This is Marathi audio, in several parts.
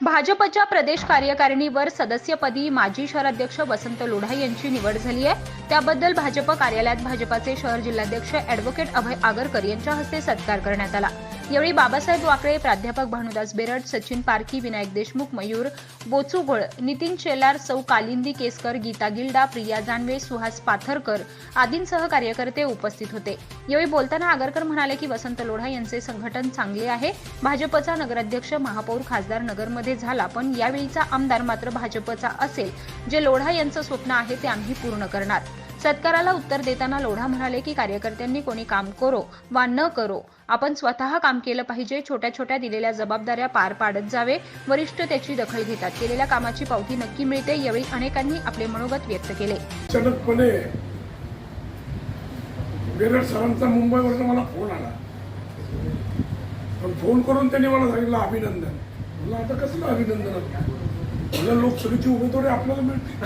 भाजपच्या प्रदेश कार्यकारिणीवर सदस्यपदी माजी शहराध्यक्ष वसंत लोढा यांची निवड झाली आहे। त्याबद्दल भाजप कार्यालयात भाजपाचे शहर जिल्हाध्यक्ष ॲडव्होकेट अभय आगरकर यांच्या हस्ते सत्कार करण्यात आला। यावेळी बाबासाहेब वाकळे, प्राध्यापक भानुदास बेरड, सचिन पारखी, विनायक देशमुख, मयूर बोचुगोळ, नितीन शेलार, सौ कालिंदी केसकर, गीता गिल्डा, प्रिया जानवे, सुहास पाथरकर आदींसह कार्यकर्ते उपस्थित होते। यावेळी बोलताना आगरकर म्हणाले की वसंत लोढा यांचे संघटन चांगले आहे। भाजपचा नगराध्यक्ष, महापौर, खासदार नगरमध्ये झाला, पण यावेळीचा आमदार मात्र भाजपचा असेल। जे लोढा यांचं स्वप्न आहे ते आम्ही पूर्ण करणार। सत्काराला उत्तर देताना लोढा म्हणाले की कार्यकर्त्यांनी कोणी काम करो वा न करो, आपण स्वतः काम केलं पाहिजे। छोट्या छोट्या दिलेल्या जबाबदाऱ्या पार पाडत जावे, वरिष्ठ त्याची दखल घेतात, केलेल्या कामाची पावती नक्की मिळते। यावेळी अनेकांनी आपले मनोगत व्यक्त केले। अचानकपणे बेरड सरांचा मुंबईवरून मला फोन आला, पण फोन करून त्यांनी मला सांगितलं अभिनंदन। मला आता कसलं अभिनंदन? मला लोकसभेची उमेदवारी आपल्याला मिळते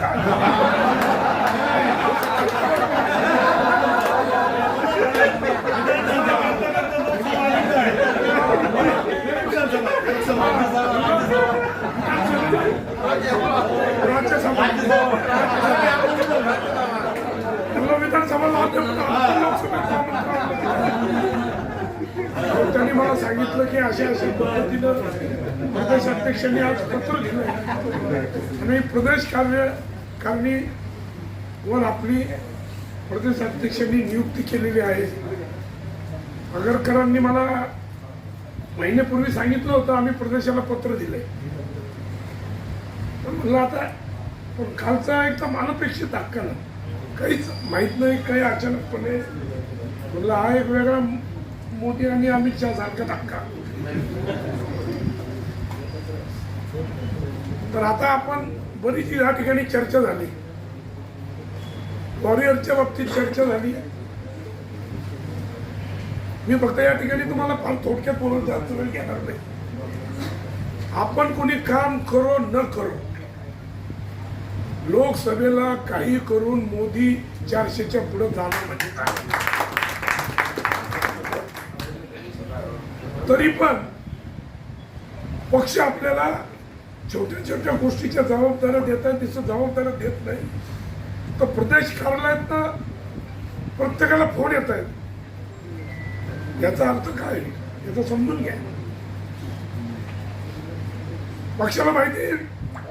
त्यांनी मला सांगितलं की अशा अशा पद्धतीनं प्रदेश अध्यक्षांनी आज पत्र दिलं आणि प्रदेश कार्यकारिणीवर आपली प्रदेश अध्यक्षांनी नियुक्ती केलेली आहे। आगरकरांनी मला महिन्यापूर्वी सांगितलं होतं, आम्ही प्रदेशाला पत्र दिलंय। म्हणलं आता पण कालचा एकदम अनपेक्षित धक्का ना, काहीच माहित नाही, काही अचानकपणे म्हणलं हा एक वेगळा मोदी आणि अमित शहा सारखा धक्का। तर आता आपण बरीच या ठिकाणी चर्चा झाली, वॉरियरच्या बाबतीत चर्चा झाली। मी फक्त या ठिकाणी तुम्हाला फार थोडक्यात बोलून जास्त वेळ घेणार नाही। आपण कोणी काम करो न करो, लोकसभेला काही करून मोदी 400च्या पुढे जाणं म्हणजे काय? तरी पण पक्ष आपल्याला छोट्या छोट्या गोष्टीच्या जबाबदाऱ्या देत आहे, तिचं जबाबदाऱ्या देत नाही। तर प्रदेश कार्यालयात प्रत्येकाला फोन येत आहेत, याचा अर्थ काय याचा समजून घ्या। पक्षाला माहिती आहे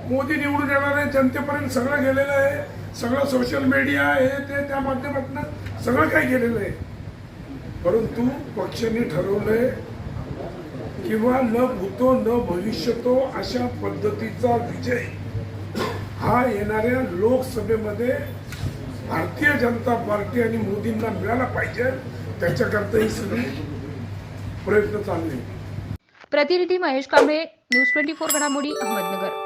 मोदी निवडून येणार आहे, जनतेपर्यंत सगळं गेलेलं आहे, सगळं सोशल मीडिया हे ते त्या माध्यमातून सगळं काही गेलेलं आहे। परंतु पक्षाने ठरवलंय किंवा न भूतो न भविष्यतो अशा पद्धतीचा विजय हा येणाऱ्या लोकसभेमध्ये भारतीय जनता पार्टी आणि मोदींना मिळाला पाहिजे, त्याच्याकरता ही सगळी प्रयत्न चालले। प्रतिनिधी महेश कांबळे, न्यूज 24 घडामोडी, अहमदनगर।